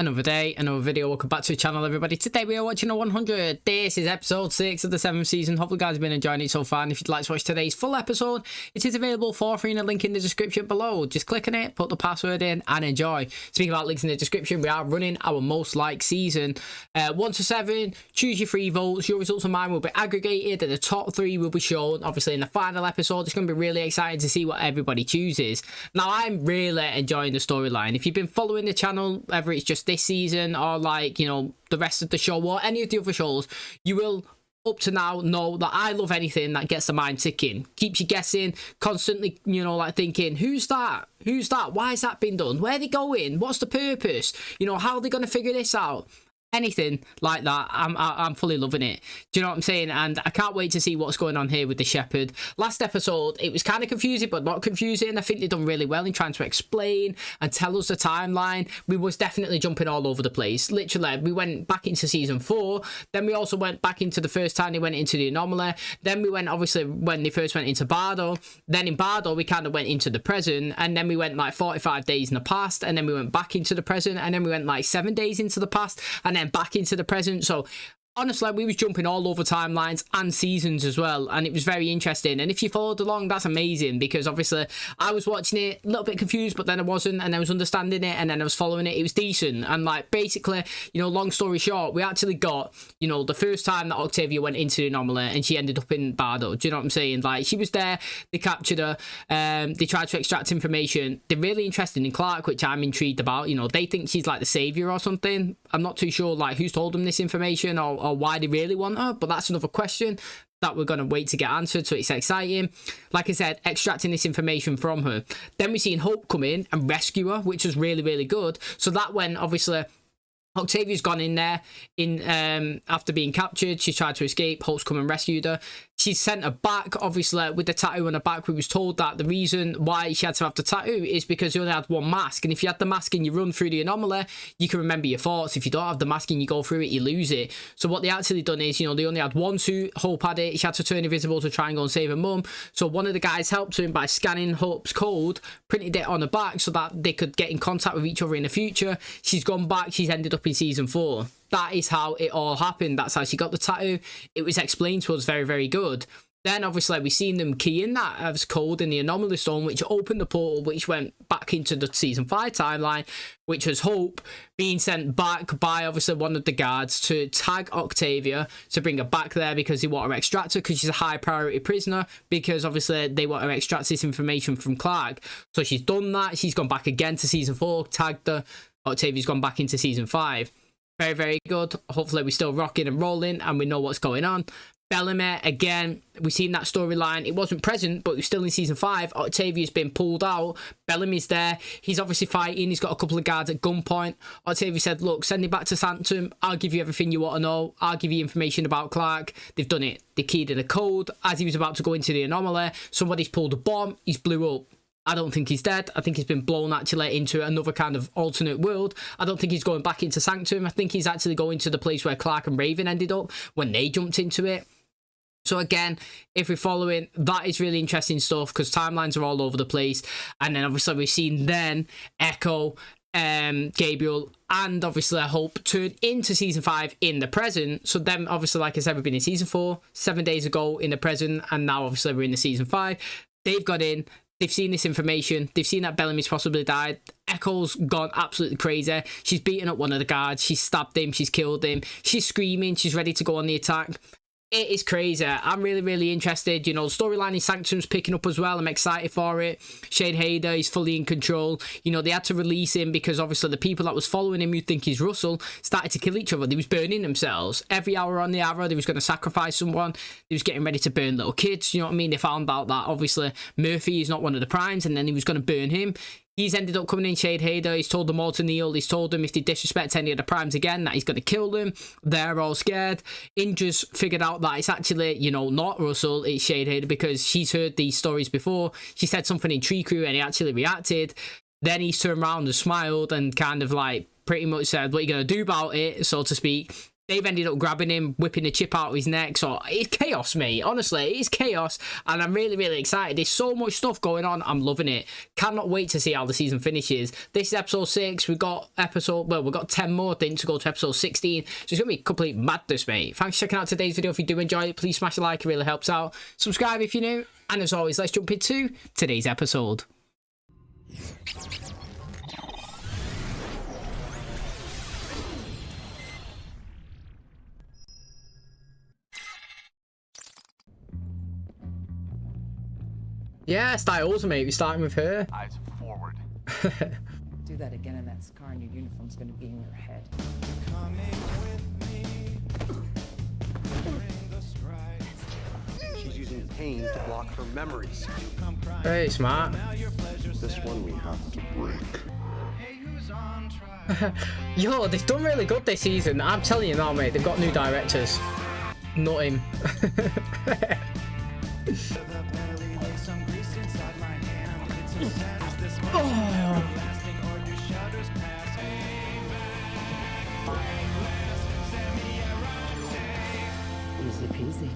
Another day, another video. Welcome back to the channel, everybody. Today we are watching a 100. This is episode 6 of the 7th season. Hopefully you guys have been enjoying it so far, and if you'd like to watch today's full episode, it is available for free in a link in the description below. Just click on it, put the password in, and enjoy. Speaking about links in the description, we are running our most liked season. 1 to 7, choose your 3 votes. Your results and mine will be aggregated, and the top 3 will be shown, obviously, in the final episode. It's going to be really exciting to see what everybody chooses. Now, I'm really enjoying the storyline. If you've been following the channel, whether it's just this season or like, you know, the rest of the show or any of the other shows, you will up to now know that I love anything that gets the mind ticking, keeps you guessing, constantly, you know, like thinking, who's that, why has that been done, where are they going, what's the purpose, you know, how are they going to figure this out? Anything like that, I'm fully loving it. Do you know what I'm saying? And I can't wait to see what's going on here with the shepherd. Last episode, it was kind of confusing, but not confusing. I think they've done really well in trying to explain and tell us the timeline. We was definitely jumping all over the place. Literally, we went back into season 4. Then we also went back into the first time they went into the anomaly. Then we went, obviously, when they first went into Bardo. Then in Bardo, we kind of went into the present. And then we went like 45 days in the past. And then we went back into the present. And then we went like 7 days into the past. And then back into the present. So honestly, we was jumping all over timelines and seasons as well, and it was very interesting. And if you followed along, that's amazing, because obviously I was watching it a little bit confused, but then I wasn't, and I was understanding it, and then I was following it. It was decent. And like, basically, you know, long story short, we actually got, you know, the first time that Octavia went into the anomaly and she ended up in Bardo. Do you know what I'm saying? Like, she was there, they captured her, they tried to extract information. They're really interested in Clark, which I'm intrigued about. You know, they think she's like the savior or something. I'm not too sure like who's told them this information or why they really want her, but that's another question that we're going to wait to get answered, so it's exciting. Like I said, extracting this information from her. Then we seen Hope come in and rescue her, which was really, really good. So that when, obviously, Octavia's gone in there after being captured. She's tried to escape. Hope's come and rescued her. She's sent her back, obviously, with the tattoo on her back. We was told that the reason why she had to have the tattoo is because you only had one mask. And if you had the mask and you run through the anomaly, you can remember your thoughts. If you don't have the mask and you go through it, you lose it. So what they actually done is, you know, they only had one suit. Hope had it. She had to turn invisible to try and go and save her mum. So one of the guys helped her by scanning Hope's code, printed it on her back so that they could get in contact with each other in the future. She's gone back. She's ended up in season 4. That is how it all happened. That's how she got the tattoo. It was explained to us very, very good. Then, obviously, we seen them key in that as code in the anomaly stone, which opened the portal, which went back into the season 5 timeline, which was Hope being sent back by, obviously, one of the guards to tag Octavia to bring her back there because they want her extracted, because she's a high priority prisoner, because, obviously, they want her extract this information from Clark. So she's done that. She's gone back again to season 4, tagged her. Octavia's gone back into season 5. Very, very good. Hopefully, we're still rocking and rolling and we know what's going on. Bellamy, again, we've seen that storyline. It wasn't present, but it was still in season 5. Octavia's been pulled out. Bellamy's there. He's obviously fighting. He's got a couple of guards at gunpoint. Octavia said, look, send him back to Sanctum. I'll give you everything you want to know. I'll give you information about Clark. They've done it. They keyed in a code. As he was about to go into the anomaly, somebody's pulled a bomb. He's blew up. I don't think he's dead. I think he's been blown actually into another kind of alternate world. I don't think he's going back into Sanctum. I think he's actually going to the place where Clark and Raven ended up when they jumped into it. So again, if we're following, that is really interesting stuff because timelines are all over the place. And then obviously we've seen then Echo, Gabriel, and obviously Hope turn into season 5 in the present. So then obviously, like I said, we've been in season 4 7 days ago in the present, and now obviously we're in the season 5. They've got in. They've seen this information. They've seen that Bellamy's possibly died. Echo's gone absolutely crazy. She's beaten up one of the guards. She's stabbed him. She's killed him. She's screaming. She's ready to go on the attack. It is crazy. I'm really, really interested. You know, the storyline in Sanctum's picking up as well. I'm excited for it. Shade Hader is fully in control. You know, they had to release him because obviously the people that was following him, you'd think he's Russell, started to kill each other. They was burning themselves. Every hour on the arrow, they was going to sacrifice someone. They was getting ready to burn little kids. You know what I mean? They found out that obviously Murphy is not one of the primes, and then he was going to burn him. He's ended up coming in Shade Hader. He's told them all to kneel. He's told them if they disrespect any of the primes again, that he's going to kill them. They're all scared. Indra's figured out that it's actually, you know, not Russell, it's Shade Hader, because she's heard these stories before. She said something in Tree Crew and he actually reacted. Then he's turned around and smiled and kind of like pretty much said, what are you going to do about it, so to speak. they've ended up grabbing him, whipping the chip out of his neck. So it's chaos, mate. Honestly, it's chaos. And I'm really, really excited. There's so much stuff going on. I'm loving it. Cannot wait to see how the season finishes. This is episode 6. We've got 10 more things to go to episode 16. So it's going to be complete madness, mate. Thanks for checking out today's video. If you do enjoy it, please smash a like. It really helps out. Subscribe if you're new. And as always, let's jump into today's episode. Yeah, it's DIYOZA, mate. We're starting with her. Eyes forward. Do that again and that scar on your uniform's gonna be in your head. She's using pain to block her memories. Very smart. This one we have to break. Yo, they've done really good this season. I'm telling you now, mate. They've got new directors. Not him. Oh. Easy peasy.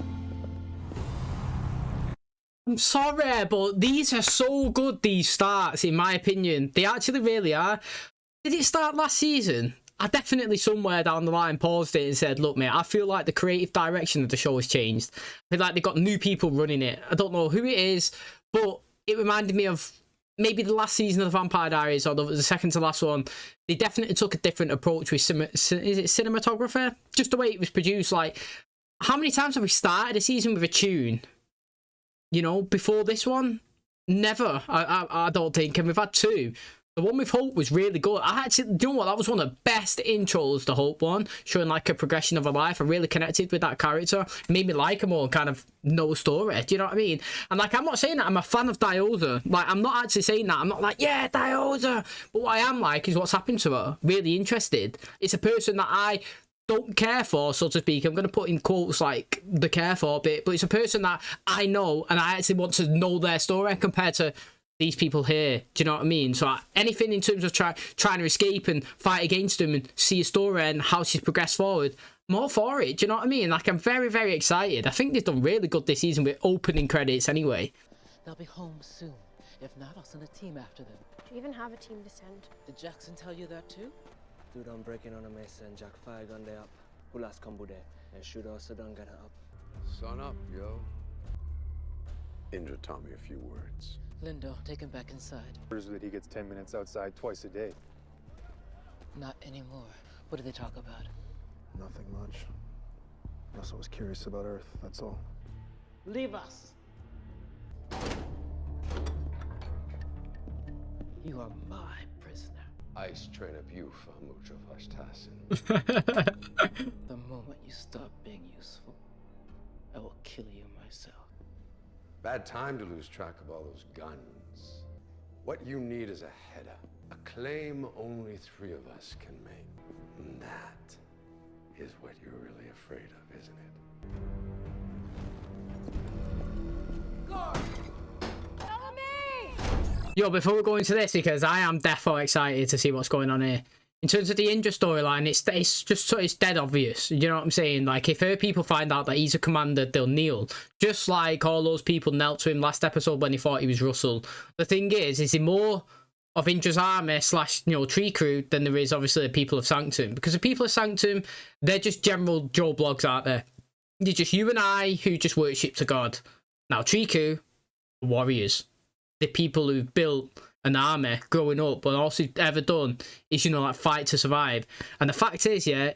I'm sorry, but these are so good, these starts, in my opinion. They actually really are. Did it start last season? I definitely somewhere down the line paused it and said, look, mate, I feel like the creative direction of the show has changed. I feel like they've got new people running it. I don't know who it is, but it reminded me of maybe the last season of the Vampire Diaries or the second to last one. They definitely took a different approach with cinematography? Just the way it was produced. Like, how many times have we started a season with a tune? You know, before this one? Never, I don't think. And we've had 2. The one with Hope was really good. I actually, you know what, that was one of the best intros, the Hope one, showing like a progression of her life. I really connected with that character. It made me like her more and kind of know a story. Do you know what I mean? And like, I'm not saying that I'm a fan of DIYOZA. Like, I'm not actually saying that. I'm not like, yeah, DIYOZA. But what I am like is what's happened to her. Really interested. It's a person that I don't care for, so to speak. I'm going to put in quotes like the care for bit, but it's a person that I know and I actually want to know their story compared to these people here. Do you know what I mean? So anything in terms of trying to escape and fight against them and see a story and how she's progressed forward, I'm all for it. Do you know what I mean? Like, I'm very, very excited. I think they've done really good this season with opening credits anyway. They'll be home soon. If not, I'll send a team after them. Do you even have a team to send? Did Jackson tell you that too? Dude, I'm breaking on a mesa and Jack fire gun day up. Ulas kambude and shoot us so don't get up. Sun up, yo. Indra taught me a few words. Lindo, take him back inside. Orders that he gets 10 minutes outside twice a day. Not anymore. What do they talk about? Nothing much. Russell was curious about Earth, that's all. Leave us! You are my prisoner. Ice train up you for mucho verstassen. The moment you stop being useful, I will kill you myself. Bad time to lose track of all those guns. What you need is a header. A claim only 3 of us can make. And that is what you're really afraid of, isn't it? Yo, before we go into this, because I am defo excited to see what's going on here. In terms of the Indra storyline, it's dead obvious. You know what I'm saying? Like, if her people find out that he's a commander, they'll kneel. Just like all those people knelt to him last episode when he thought he was Russell. The thing is he more of Indra's army / tree crew than there is obviously the people of Sanctum? Because the people of Sanctum, they're just general Joe blogs, aren't they? They're just you and I who just worship to God. Now, tree crew, warriors. The people who built an army growing up, but all he's ever done is, like, fight to survive. And the fact is, yeah,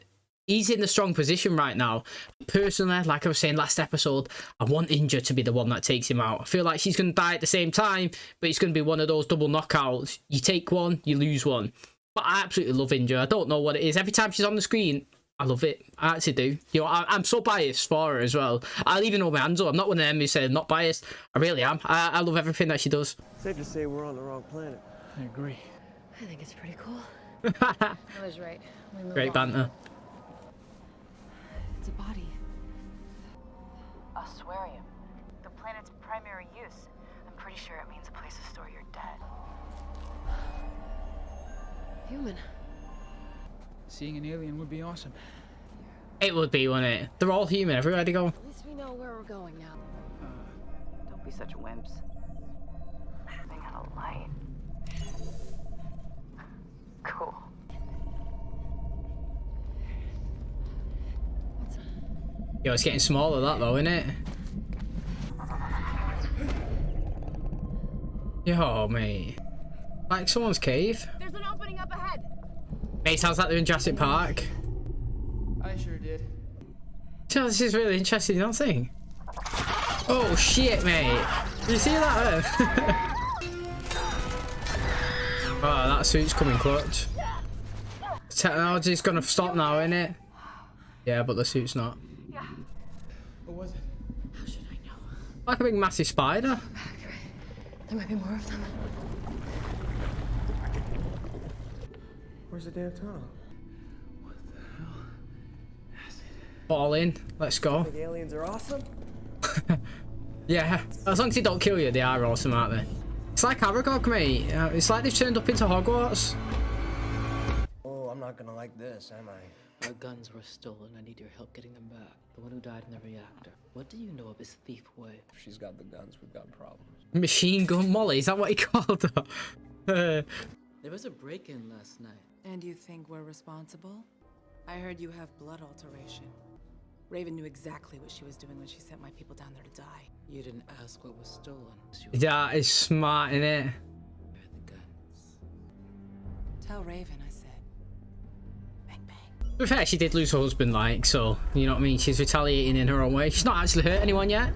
he's in a strong position right now. Personally, like I was saying last episode, I want Indra to be the one that takes him out. I feel like she's going to die at the same time, but it's going to be one of those double knockouts. You take one, you lose one. But I absolutely love Indra. I don't know what it is. Every time she's on the screen, I love it. I actually do. I'm so biased for her as well. I'll even know my hands up. I'm not one of them who said not biased. I really am. I love everything that she does. Safe to say we're on the wrong planet. I agree. I think it's pretty cool. I was right. We move Great on. banter. It's a body. Ossuarium. The planet's primary use. I'm pretty sure it means a place to store your dead. Human. Seeing an alien would be awesome. It would be, wouldn't it? They're all human everywhere they go. At least we know where we're going now. Don't be such wimps. They got a light. Cool. Yo, it's getting smaller, that though, isn't it? Yo, mate. Like someone's cave. There's an opening up ahead. Mate, sounds like they're in Jurassic Park. I sure did. So this is really interesting, you don't think? Oh shit, mate. You see that? Oh, that suit's coming clutch. Technology's gonna stop now, isn't it? Yeah, but the suit's not. What was it? How should I know? Like a big massive spider. There might be more of them. Where's the damn tunnel? All in. Let's go. The aliens are awesome. Yeah. As long as they don't kill you, they are awesome, aren't they? It's like Aragog, mate. It's like they've turned up into Hogwarts. Oh, I'm not gonna like this, am I? Our guns were stolen. I need your help getting them back. The one who died in the reactor. What do you know of his thief way? If she's got the guns, we've got problems. Machine Gun Molly, is that what he called her? There was a break-in last night. And you think we're responsible? I heard you have blood alteration. Raven knew exactly what she was doing when she sent my people down there to die. You didn't ask what was stolen. That is smart, innit? Where are the guns? Tell Raven I said. Bang bang. To be fair, she did lose her husband, like, so, you know what I mean? She's retaliating in her own way. She's not actually hurt anyone yet.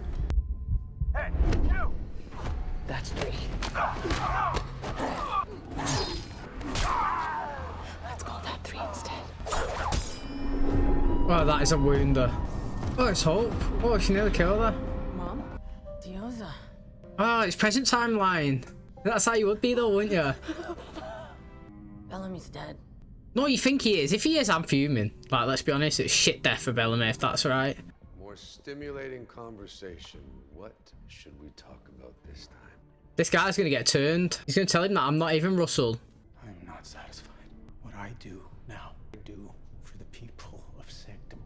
Hey, you! That's 3. Let's call that 3 instead. Oh, that is a wounder. Oh, it's Hope. Oh, she nearly killed her. Mom? DIYOZA. Oh, it's present timeline. That's how you would be, though, wouldn't you? Bellamy's dead. No, you think he is. If he is, I'm fuming. Like, let's be honest, it's shit death for Bellamy, if that's right. More stimulating conversation. What should we talk about this time? This guy's gonna get turned. He's gonna tell him that I'm not even Russell. I'm not satisfied. What I do now, I do for the people of Sanctum.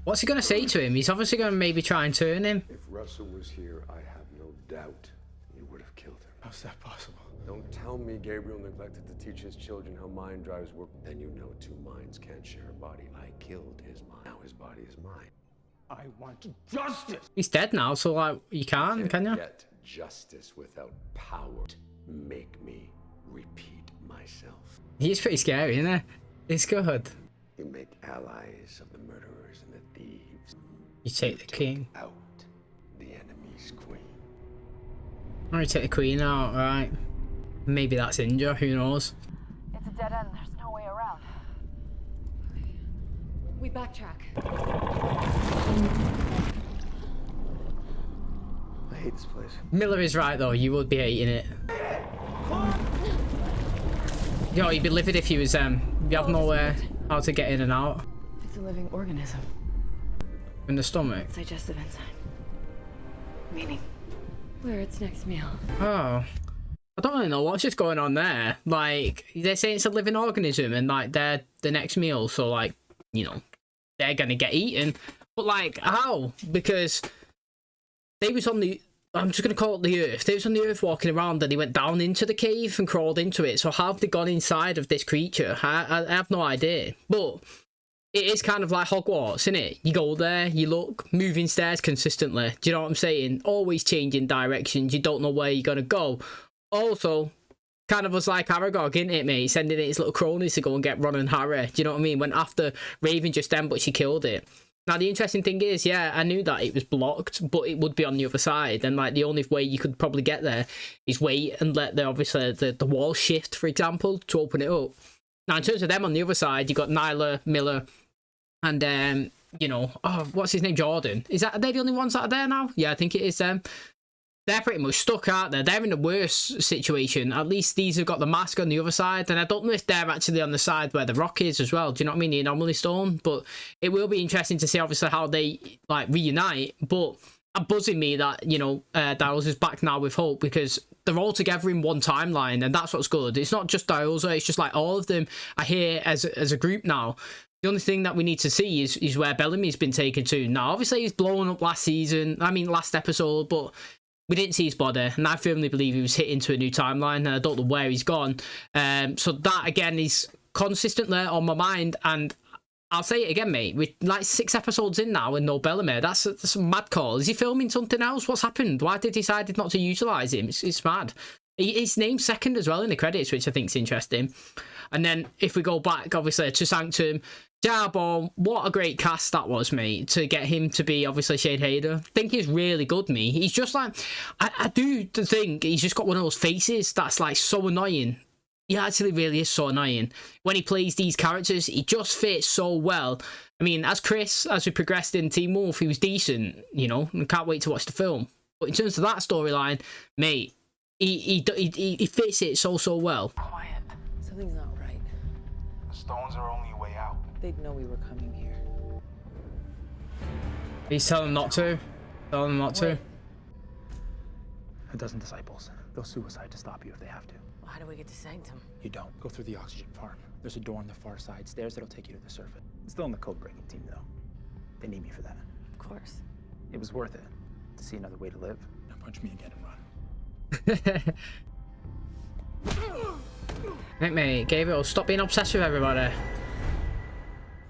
What's he gonna say to him? He's obviously gonna maybe try and turn him. If Russell was here, I have no doubt you would have killed him. How's that possible? Don't tell me Gabriel neglected to teach his children how mind drives work. Then you know 2 minds can't share a body. I killed his mind. Now his body is mine. I want justice! He's dead now, so like, you can you? Get justice without power. Make me repeat myself. He's pretty scary, isn't he? It's good. You make allies of the murderers and the thieves. You take the king. Out the enemy's queen. Or you take the queen out, right? Maybe that's India, who knows? It's a dead end. There's no way around. We backtrack. I hate this place. Miller is right though, you would be hating it. Yo, you'd be livid if you was you have nowhere how to get in and out. It's a living organism. In the stomach. It's digestive enzyme. Meaning, where its next meal. Oh. I don't really know what's just going on there. Like, they're saying it's a living organism and like they're the next meal, so like, you know, they're gonna get eaten. But like, how? Because they was on the, I'm just gonna call it the Earth. They was on the Earth walking around and they went down into the cave and crawled into it. So how have they gone inside of this creature? I have no idea. But it is kind of like Hogwarts, isn't it? You go there, you look, moving stairs consistently. Do you know what I'm saying? Always changing directions. You don't know where you're gonna go. Also, kind of was like Aragog, isn't it, mate? Sending its little cronies to go and get Ron and Harry. Do you know what I mean? Went after Raven just then, but she killed it. Now, the interesting thing is, yeah, I knew that it was blocked, but it would be on the other side. And, like, the only way you could probably get there is wait and let, obviously, the wall shift, for example, to open it up. Now, in terms of them on the other side, you got Nyla, Miller, and, you know, oh, what's his name? Jordan. Are they the only ones that are there now? Yeah, I think it is them. they're pretty much stuck, aren't they? They're in the worst situation. At least these have got the mask on the other side, and I don't know if they're actually on the side where the rock is as well. Do you know what I mean? The anomaly stone. But it will be interesting to see, obviously, how they like reunite. But it's buzzing me that, you know, DIYOZA's back now with Hope, because they're all together in one timeline, and that's what's good. It's not just DIYOZA, it's just like all of them are here as a group now. The only thing that we need to see is where Bellamy's been taken to. Now, obviously, he's blown up last episode, but we didn't see his body, and I firmly believe he was hit into a new timeline, and I don't know where he's gone. So that, again, is consistently on my mind, and I'll say it again, mate. We're like 6 episodes in now and no Bellamy. That's a mad call. Is he filming something else? What's happened? Why did he decide not to utilise him? It's mad. He's named second as well in the credits, which I think is interesting. And then if we go back, obviously, to Sanctum, Jarbon, what a great cast that was, mate, to get him to be, obviously, Shade Hader. I think he's really good, me. He's just like, I do think he's just got one of those faces that's like so annoying. He actually really is so annoying. When he plays these characters, he just fits so well. I mean, as Chris, as we progressed in Teen Wolf, he was decent, you know, and can't wait to watch the film. But in terms of that storyline, mate, he fits it so well. Quiet. Something's not right. The stones are only a way out. They'd know we were coming here. He's telling them not to. Telling them not to. A dozen disciples. They'll suicide to stop you if they have to. Well, how do we get to Sanctum? You don't. Go through the oxygen farm. There's a door on the far side, stairs that'll take you to the surface. It's still in the code breaking team, though. They need me for that. Of course. It was worth it to see another way to live. Now punch me again and run. Right, mate, Gabriel, stop being obsessed with everybody.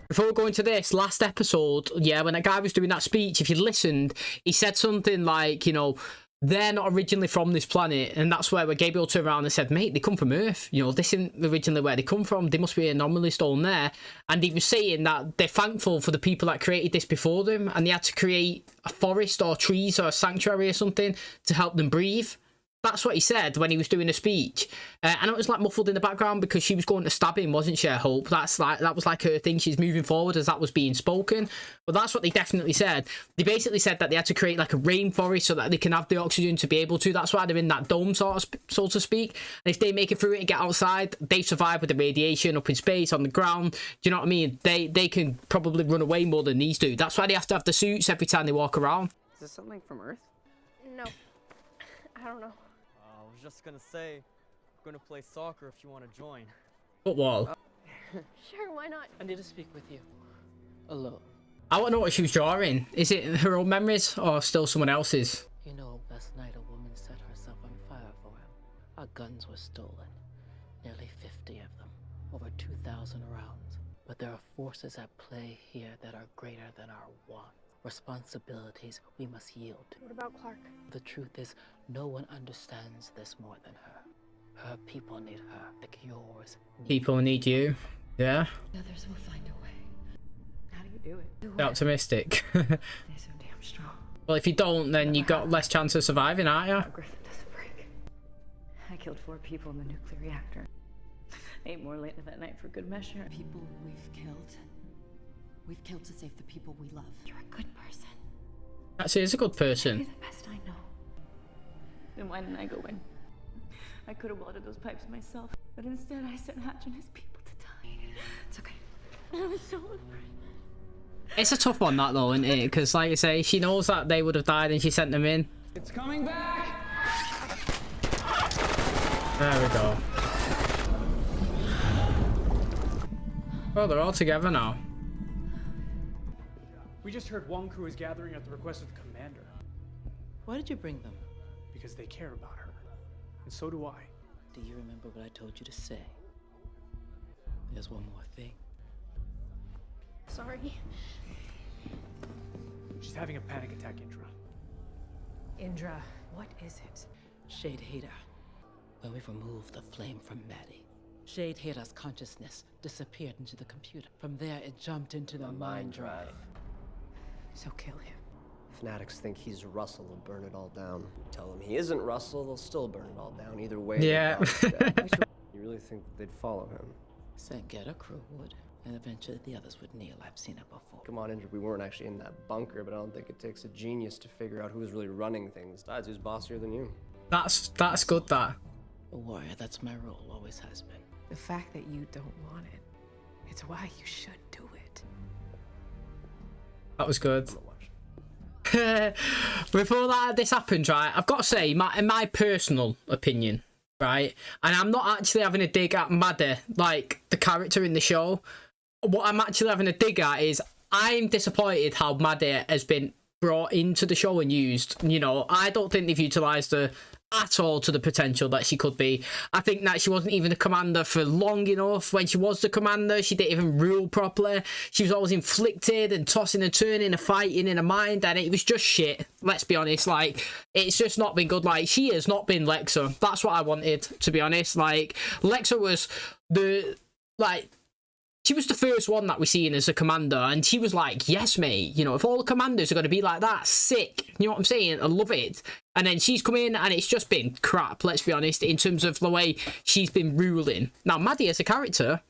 Before we go into this last episode, yeah, when that guy was doing that speech, if you listened, he said something like, you know, they're not originally from this planet, and that's where Gabriel turned around and said, mate, they come from Earth. You know, this isn't originally where they come from. There must be an anomaly stone there. And he was saying that they're thankful for the people that created this before them, and they had to create a forest or trees or a sanctuary or something to help them breathe. That's what he said when he was doing a speech. And it was like muffled in the background because she was going to stab him, wasn't she, Hope? That was like her thing. She's moving forward as that was being spoken. But that's what they definitely said. They basically said that they had to create like a rainforest so that they can have the oxygen to be able to. That's why they're in that dome, so to speak. And if they make it through it and get outside, they survive with the radiation up in space, on the ground. Do you know what I mean? They can probably run away more than these do. That's why they have to have the suits every time they walk around. Is this something from Earth? No. I don't know. I was just gonna say, we're gonna play soccer if you want to join. Football. Sure, why not? I need to speak with you. Alone. I want to know what she was drawing. Is it her own memories or still someone else's? You know, last night a woman set herself on fire for him. Our guns were stolen. Nearly 50 of them. Over 2,000 rounds. But there are forces at play here that are greater than our want. Responsibilities we must yield. What about Clark? The truth is, no one understands this more than her. Her people need her, like yours. People need you. Yeah. Others will find a way. How do you do it? Be optimistic. They're so damn strong. Well, if you don't, then you got less chance of surviving, aren't you? Griffin doesn't break. I killed 4 people in the nuclear reactor. 8 more later that night for good measure. People we've killed to save the people we love. You're a good person. Actually, he's a good person. You're the best I know. Then why didn't I go in? I could have welded those pipes myself, but instead I sent Hatch and his people to die. It's okay. I was so afraid. It's a tough one, that, though, isn't it? Because, like I say, she knows that they would have died and she sent them in. It's coming back! There we go. Oh, they're all together now. We just heard one crew is gathering at the request of the commander. Why did you bring them? Because they care about her. And so do I. Do you remember what I told you to say? There's one more thing. Sorry. She's having a panic attack, Indra. Indra, what is it? Shade Hader. When we've removed the flame from Maddie, Shade Hader's consciousness disappeared into the computer. From there, it jumped into the mind drive. So kill him. Fanatics think he's Russell, they'll burn it all down. Tell them he isn't Russell, they'll still burn it all down. Either way, Yeah. they're dead. You really think that they'd follow him? Sangetta crew would. And eventually the others would kneel. I've seen it before. Come on, Andrew, we weren't actually in that bunker, but I don't think it takes a genius to figure out who's really running things. Besides, who's bossier than you? That's good, that. A warrior, that's my role, always has been. The fact that you don't want it, it's why you should do it. That was good. Before this happened, right, I've got to say, in my personal opinion, right, and I'm not actually having a dig at Maddie, like the character in the show. What I'm actually having a dig at is I'm disappointed how Maddie has been brought into the show and used. You know, I don't think they've utilised her at all to the potential that she could be. I think that she wasn't even a commander for long enough. When she was the commander, she didn't even rule properly. She was always inflicted and tossing and turning and fighting in her mind, and it was just shit. Let's be honest, like, it's just not been good. Like, she has not been Lexa. That's what I wanted, to be honest. Like, Lexa was the, like, she was the first one that we seen as a commander, and she was like, yes, mate, you know, if all the commanders are going to be like that, sick, you know what I'm saying? I love it. And then she's come in, and it's just been crap, let's be honest, in terms of the way she's been ruling. Now, Maddie as a character,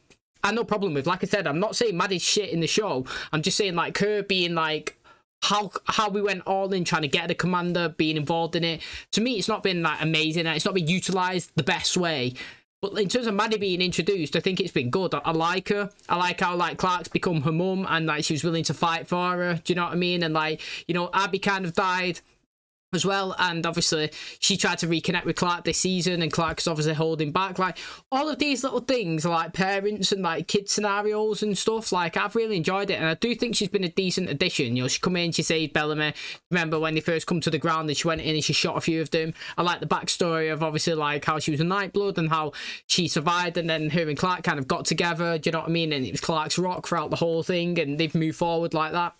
I have no problem with. Like I said, I'm not saying Maddie's shit in the show. I'm just saying, like, her being, like, how we went all in trying to get the commander, being involved in it. To me, it's not been, like, amazing, and it's not been utilised the best way. But in terms of Maddie being introduced, I think it's been good. I like her. I like how, like, Clark's become her mum, and, like, she was willing to fight for her. Do you know what I mean? And, like, you know, Abby kind of died as well, and obviously she tried to reconnect with Clark this season, and Clark is obviously holding back. Like, all of these little things, like parents and like kid scenarios and stuff, like, I've really enjoyed it, and I do think she's been a decent addition. You know, she come in, she saved Bellamy. Remember when they first come to the ground and she went in and she shot a few of them? I like the backstory of obviously like how she was a Nightblood and how she survived, and then her and Clark kind of got together, do you know what I mean? And it was Clark's rock throughout the whole thing, and they've moved forward like that.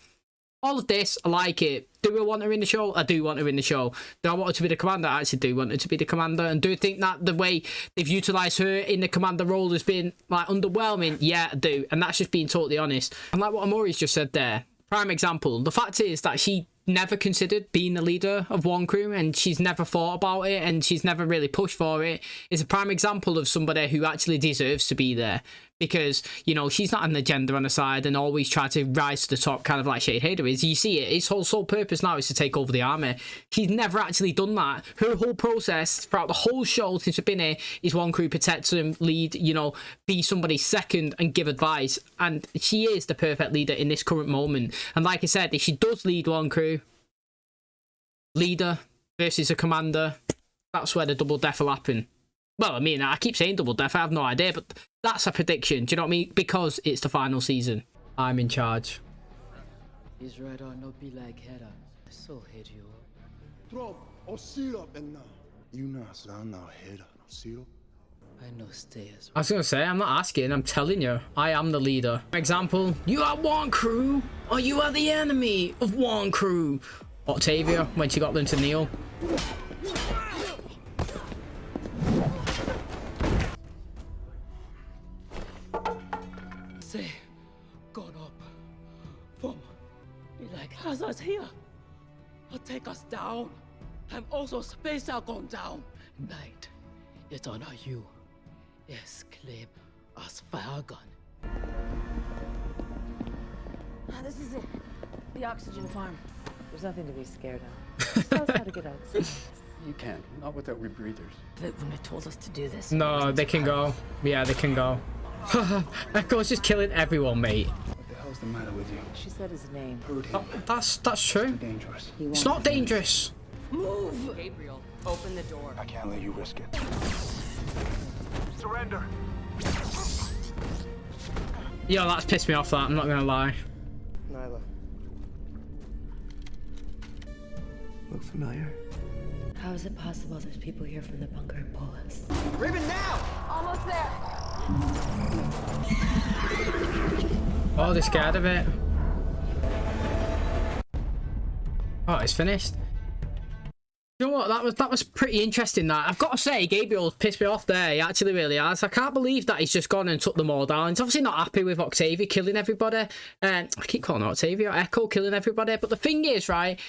All of this, I like it. Do I want her in the show? I do want her in the show. Do I want her to be the commander? I actually do want her to be the commander. And do you think that the way they've utilised her in the commander role has been, like, underwhelming? Yeah, I do. And that's just being totally honest. And like what Amori's just said there, prime example, the fact is that she never considered being the leader of one crew, and she's never thought about it, and she's never really pushed for it. It's a prime example of somebody who actually deserves to be there, because, you know, she's not an agenda on the side and always try to rise to the top, kind of like Shade Hader is. You see it, his whole sole purpose now is to take over the army. She's never actually done that. Her whole process throughout the whole show since we've been here is one crew, protect them, lead, you know, be somebody's second and give advice. And she is the perfect leader in this current moment. And like I said, if she does lead one crew, leader versus a commander, that's where the double death will happen. Well, I mean, I keep saying double death, I have no idea, but that's a prediction, do you know what I mean? Because it's the final season. I'm in charge. He's right on, no be like Hera. I so hate you. Drop or seal up and now. You not sound now Hera, no seal. I know stairs. I was gonna say, I'm not asking, I'm telling you. I am the leader. For example, you are one crew, or you are the enemy of one crew. Octavia, when she got them to kneel. Say, gone up. From, be like hazards here. I'll take us down. I'm also space out gone down. Night, it's on you. Yes, claim us fire gun. This is it. The oxygen farm. There's nothing to be scared of. Just tell us how to get out. You can't, not without rebreathers. But when it told us to do this. No, they can go. Yeah, they can go. Echo's just killing everyone, mate. What the hell's the matter with you? She said his name. Oh, that's true. Dangerous. It's not dangerous. Move! Gabriel, open the door. I can't let you risk it. Surrender. Yo, that's pissed me off, that, I'm not gonna lie. Nyla. Look familiar. How is it possible there's people here from the bunker in Polis? Ribbon now! Almost there! Oh, they're scared of it. Oh, it's finished. You know what? That was pretty interesting. That, I've got to say, Gabriel's pissed me off there. He actually really has. I can't believe that he's just gone and took them all down. He's obviously not happy with Octavia killing everybody. I keep calling her Octavia, Echo killing everybody. But the thing is, right,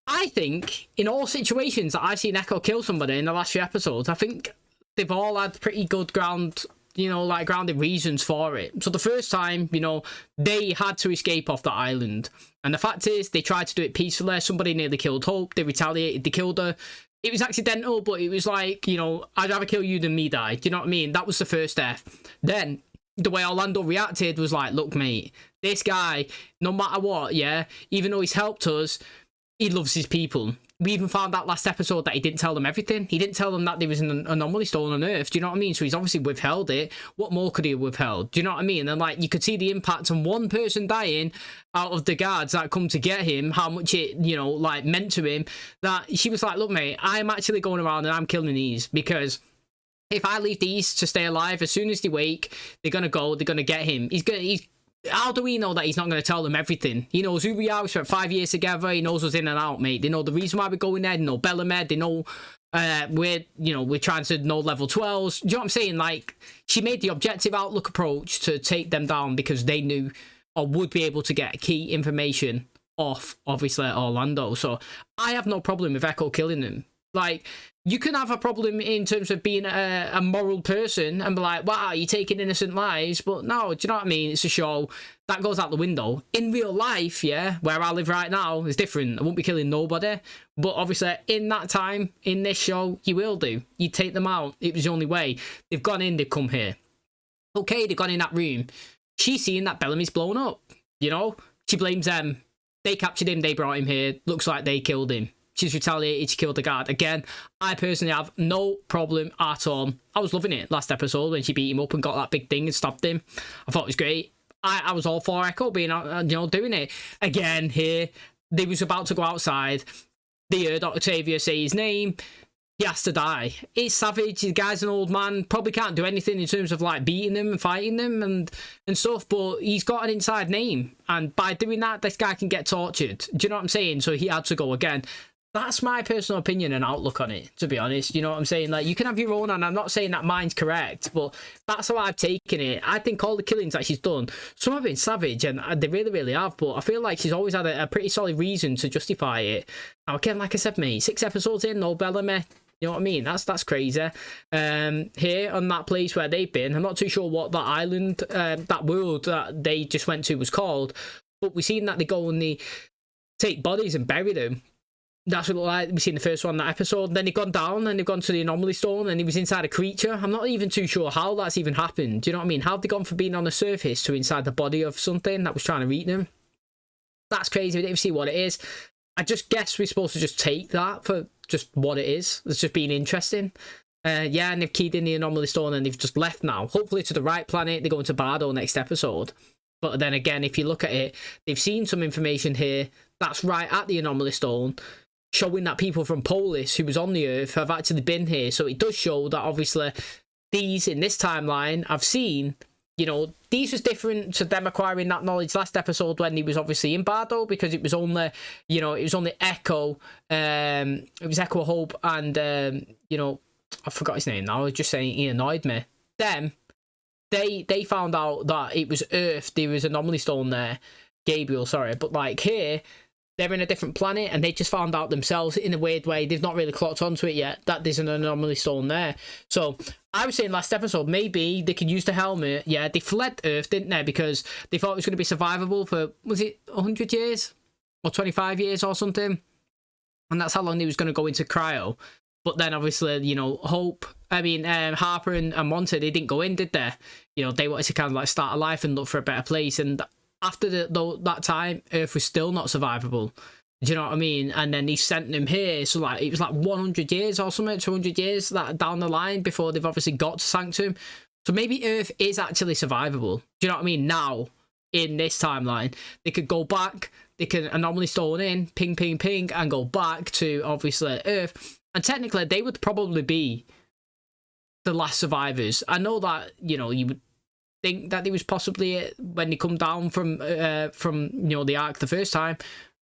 I think in all situations that I've seen Echo kill somebody in the last few episodes, I think they've all had pretty good ground you know, like grounded reasons for it. So the first time, you know, they had to escape off the island. And the fact is, they tried to do it peacefully. Somebody nearly killed Hope. They retaliated. They killed her. It was accidental, but it was like, you know, I'd rather kill you than me die. Do you know what I mean? That was the first death. Then the way Orlando reacted was like, look, mate, this guy, no matter what, yeah, even though he's helped us, he loves his people. We even found out last episode that he didn't tell them everything. He didn't tell them that there was an anomaly stone on Earth. Do you know what I mean? So he's obviously withheld it. What more could he have withheld? Do you know what I mean? And like, you could see the impact on one person dying out of the guards that come to get him, how much it, you know, like meant to him, that she was like, look, mate, I'm actually going around and I'm killing these, because if I leave these to stay alive, as soon as they wake, they're going to go, they're going to get him. How do we know that he's not going to tell them everything? He knows who we are. We spent 5 years together. He knows us in and out, mate. They know the reason why we're going there. They know Bellamed. They know we're trying to know level 12s. Do you know what I'm saying? Like, she made the objective outlook approach to take them down because they knew or would be able to get key information off, obviously, Orlando. So I have no problem with Echo killing them. Like, you can have a problem in terms of being a moral person and be like, wow, you're taking innocent lives. But no, do you know what I mean? It's a show. That goes out the window. In real life, yeah, where I live right now, is different. I won't be killing nobody. But obviously, in that time, in this show, you will do. You take them out. It was the only way. They've gone in, they've come here. Okay, they've gone in that room. She's seeing that Bellamy's blown up. You know? She blames them. They captured him, they brought him here. Looks like they killed him. She's retaliated, she killed the guard. Again, I personally have no problem at all. I was loving it last episode when she beat him up and got that big thing and stabbed him. I thought it was great. I was all for Echo being, you know, doing it. Again, here, they was about to go outside. They heard Octavia say his name. He has to die. It's savage. The guy's an old man. Probably can't do anything in terms of like beating them and fighting them and stuff. But he's got an inside name. And by doing that, this guy can get tortured. Do you know what I'm saying? So he had to go again. That's my personal opinion and outlook on it, to be honest. You know what I'm saying? Like, you can have your own, and I'm not saying that mine's correct, but that's how I've taken it. I think all the killings that she's done, some have been savage, and they really, really have, but I feel like she's always had a pretty solid reason to justify it. Now, again, like I said, mate, 6 episodes in, no Bellamy. You know what I mean? That's crazy. Here, on that place where they've been, I'm not too sure what that island, that world that they just went to was called, but we've seen that they go and they take bodies and bury them. That's what it looked like. We've seen the first one, that episode. Then they've gone down and they've gone to the anomaly stone and he was inside a creature. I'm not even too sure how that's even happened. Do you know what I mean? How have they gone from being on the surface to inside the body of something that was trying to eat them? That's crazy. We didn't even see what it is. I just guess we're supposed to just take that for just what it is. It's just being interesting. Yeah, and they've keyed in the anomaly stone and they've just left now. Hopefully to the right planet. They're going to Bardo next episode. But then again, if you look at it, they've seen some information here that's right at the anomaly stone, showing that people from Polis, who was on the Earth, have actually been here. So it does show that obviously these in this timeline I've seen, you know, these was different to them acquiring that knowledge last episode when he was obviously in Bardo, because it was only, you know, it was only Echo, it was Echo, Hope, and, you know, I forgot his name now, I was just saying he annoyed me. Them, they found out that it was Earth, there was an anomaly stone there, Gabriel, sorry, but like here, they're in a different planet and they just found out themselves in a weird way. They've not really clocked onto it yet that there's an anomaly stone there. So I was saying last episode, maybe they could use the helmet. Yeah, they fled Earth, didn't they? Because they thought it was going to be survivable for, was it 100 years? Or 25 years or something? And that's how long they was going to go into cryo. But then obviously, you know, Harper and Monty, they didn't go in, did they? You know, they wanted to kind of like start a life and look for a better place. And after that time, Earth was still not survivable. Do you know what I mean? And then he sent them here. So like it was like 100 years or something, 200 years that down the line before they've obviously got to Sanctum. So maybe Earth is actually survivable. Do you know what I mean? Now, in this timeline, they could go back, they could anomaly stone in, ping, ping, ping, and go back to obviously Earth. And technically, they would probably be the last survivors. I know that, you know, you would think that he was possibly when they come down from you know, the Ark the first time,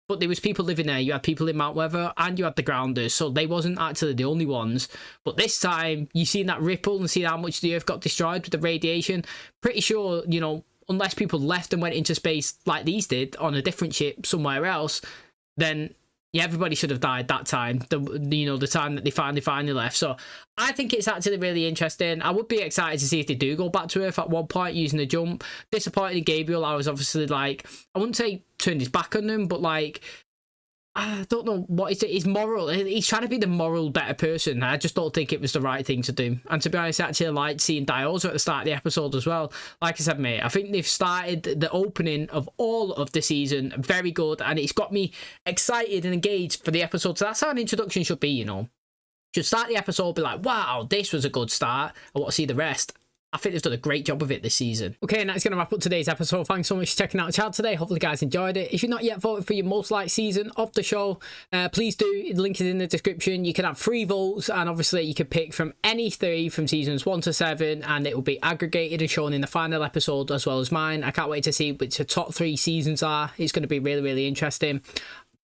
but there was people living there. You had people in Mount Weather and you had the Grounders, so they wasn't actually the only ones. But this time you seen that ripple and see how much the Earth got destroyed with the radiation. Pretty sure, you know, unless people left and went into space like these did on a different ship somewhere else, then yeah, everybody should have died that time. The time that they finally left. So I think it's actually really interesting. I would be excited to see if they do go back to Earth at one point using the jump. Disappointed in Gabriel. I was obviously like, I wouldn't say turned his back on them, but like, I don't know what is it. He's moral. He's trying to be the moral better person. I just don't think it was the right thing to do. And to be honest, I actually liked seeing DIYOZA at the start of the episode as well. Like I said, mate, I think they've started the opening of all of the season very good, and it's got me excited and engaged for the episode. So that's how an introduction should be, you know. Should start the episode, be like, wow, this was a good start. I want to see the rest. I think they've done a great job of it this season. Okay, and that's going to wrap up today's episode. Thanks so much for checking out the channel today. Hopefully you guys enjoyed it. If you've not yet voted for your most liked season of the show, please do. The link is in the description. You can have 3 votes, and obviously you can pick from any 3 from seasons 1 to 7, and it will be aggregated and shown in the final episode as well as mine. I can't wait to see which the top 3 seasons are. It's going to be really, really interesting.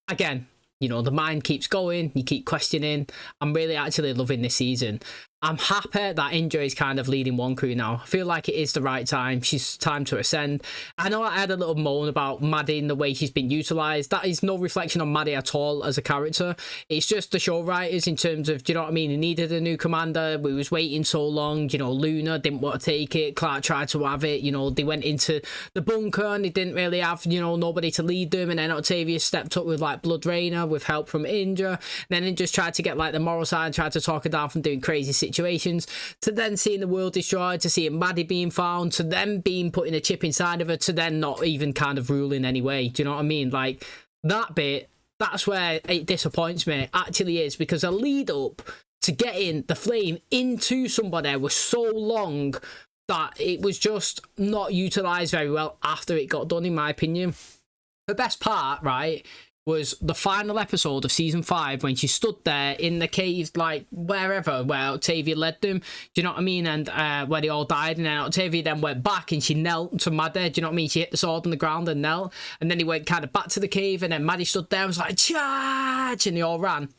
Again, you know, the mind keeps going. You keep questioning. I'm really actually loving this season. I'm happy that Indra is kind of leading one crew now. I feel like it is the right time. She's time to ascend. I know I had a little moan about Maddie and the way she's been utilised. That is no reflection on Maddie at all as a character. It's just the show writers in terms of, do you know what I mean? He needed a new commander. We was waiting so long. You know, Luna didn't want to take it. Clark tried to have it. You know, they went into the bunker and they didn't really have, you know, nobody to lead them. And then Octavia stepped up with like Blood Rainer with help from Indra. And then just tried to get like the moral side, tried to talk her down from doing crazy situations, to then seeing the world destroyed, to seeing Maddie being found, to them being putting a chip inside of her, to then not even kind of ruling anyway. Do you know what I mean? Like, that bit, that's where it disappoints me. It actually is, because the lead up to getting the flame into somebody was so long that it was just not utilised very well after it got done, in my opinion. The best part, right, was the final episode of season 5 when she stood there in the cave, like wherever where Octavia led them. Do you know what I mean? And where they all died, and then Octavia then went back and she knelt to Maddie. Do you know what I mean? She hit the sword on the ground and knelt, and then he went kind of back to the cave, and then Maddie stood there and was like, charge, and they all ran.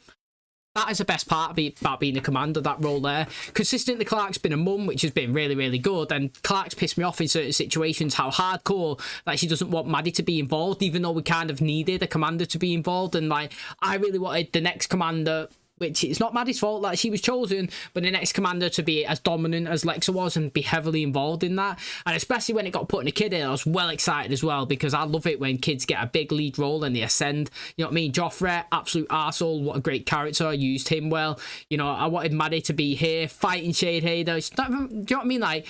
That is the best part about being a commander, that role there. Consistently, Clark's been a mum, which has been really, really good. And Clark's pissed me off in certain situations, how hardcore that she doesn't want Maddie to be involved, even though we kind of needed a commander to be involved. And, like, I really wanted the next commander, which it's not Maddie's fault that she was chosen, but the next commander to be as dominant as Lexa was and be heavily involved in that. And especially when it got put in a kid in, I was well excited as well, because I love it when kids get a big lead role and they ascend. You know what I mean? Joffrey, absolute arsehole, what a great character. I used him well. You know, I wanted Maddie to be here fighting Shadehader. Do you know what I mean? Like,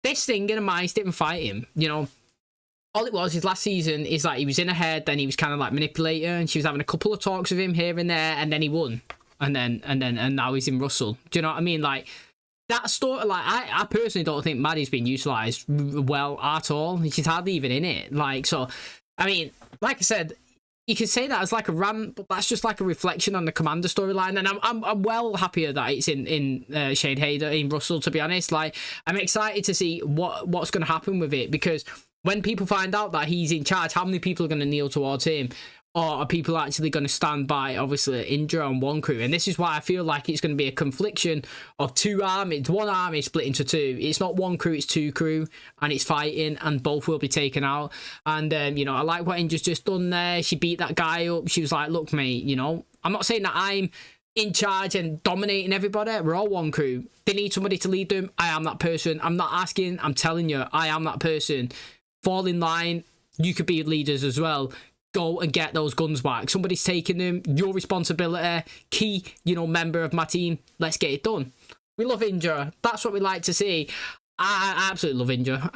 this thing in a mind didn't fight him, you know. All it was, his last season, is like he was in her head, then he was kind of like manipulator, and she was having a couple of talks with him here and there, and then he won. And now he's in Russell. Do you know what I mean? Like, that story, like, I personally don't think Maddie's been utilised well at all. She's hardly even in it. Like, so, I mean, like I said, you could say that as like a rant, but that's just like a reflection on the commander storyline. And I'm well happier that it's in Shadehader, in Russell, to be honest. Like, I'm excited to see what's going to happen with it, because when people find out that he's in charge, how many people are going to kneel towards him? Or are people actually going to stand by, obviously, Indra and one crew? And this is why I feel like it's going to be a confliction of 2 armies. 1 army split into 2. It's not 1 crew, it's 2 crew. And it's fighting, and both will be taken out. And, you know, I like what Indra's just done there. She beat that guy up. She was like, look, mate, you know, I'm not saying that I'm in charge and dominating everybody. We're all 1 crew. They need somebody to lead them. I am that person. I'm not asking. I'm telling you, I am that person. Fall in line. You could be leaders as well. Go and get those guns back. Somebody's taking them. Your responsibility. Key, you know, member of my team. Let's get it done. We love Indra. That's what we like to see. I absolutely love Indra.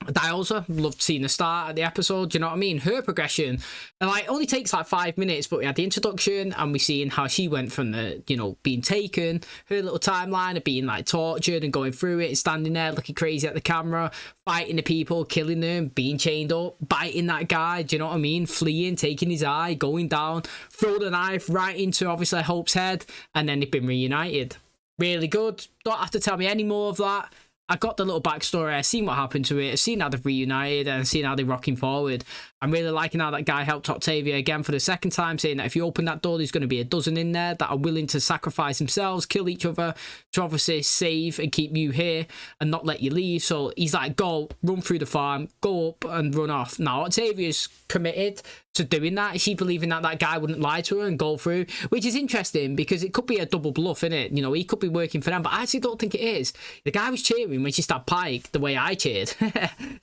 DIYOZA, loved seeing the start of the episode. Do you know what I mean? Her progression, and like, only takes like 5 minutes, but we had the introduction and we seen how she went from the, you know, being taken, her little timeline of being like tortured and going through it and standing there looking crazy at the camera, fighting the people, killing them, being chained up, biting that guy. Do you know what I mean? Fleeing, taking his eye, going down, throw the knife right into obviously Hope's head, and then they've been reunited. Really good. Don't have to tell me any more of that. I got the little backstory, I've seen what happened to it, I've seen how they've reunited, and I've seen how they're rocking forward. I'm really liking how that guy helped Octavia again for the 2nd time, saying that if you open that door, there's going to be a dozen in there that are willing to sacrifice themselves, kill each other, to obviously save and keep you here and not let you leave. So he's like, go, run through the farm, go up and run off. Now, Octavia's committed to doing that? Is she believing that that guy wouldn't lie to her and go through? Which is interesting because it could be a double bluff, innit? You know, he could be working for them, but I actually don't think it is. The guy was cheering when she stabbed Pike the way I cheered.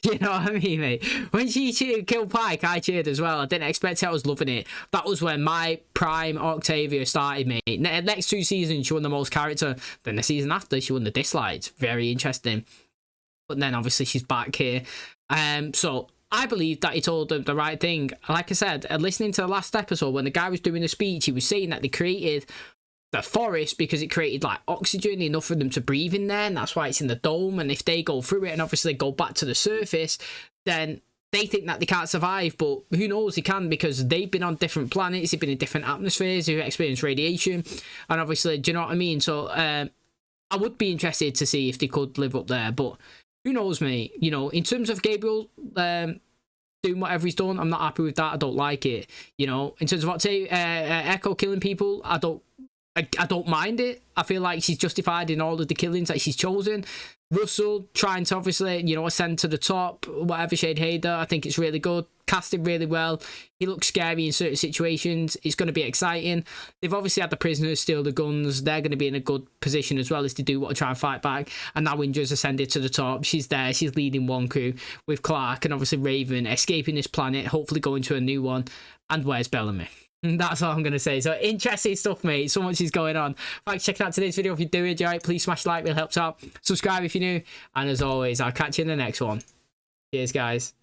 You know what I mean, mate? When she killed Pike, I cheered as well. I didn't expect it. I was loving it. That was when my prime Octavia started, mate. Next 2 seasons, she won the most character. Then the season after, she won the dislikes. Very interesting. But then, obviously, she's back here. So I believe that he told them the right thing. Like I said, listening to the last episode, when the guy was doing the speech, he was saying that they created the forest because it created like oxygen enough for them to breathe in there, and that's why it's in the dome. And if they go through it and obviously go back to the surface, then they think that they can't survive, but who knows, they can, because they've been on different planets, they've been in different atmospheres, they've experienced radiation, and obviously, do you know what I mean? So I would be interested to see if they could live up there, but who knows, mate? You know, in terms of Gabriel doing whatever he's done, I'm not happy with that. I don't like it. You know, in terms of Echo killing people, I don't mind it. I feel like she's justified in all of the killings that she's chosen. Russell trying to obviously, you know, ascend to the top, whatever shade Hader, I think it's really good. Casted really well. He looks scary in certain situations. It's going to be exciting. They've obviously had the prisoners steal the guns. They're going to be in a good position as well as to do what to try and fight back. And now Indra's ascended to the top. She's there. She's leading one crew with Clark and obviously Raven escaping this planet, hopefully going to a new one. And where's Bellamy? That's all I'm going to say. So interesting stuff, mate. So much is going on. Thanks for checking out today's video. If you do enjoy it, please smash like. It helps out. Subscribe if you're new. And as always, I'll catch you in the next one. Cheers, guys.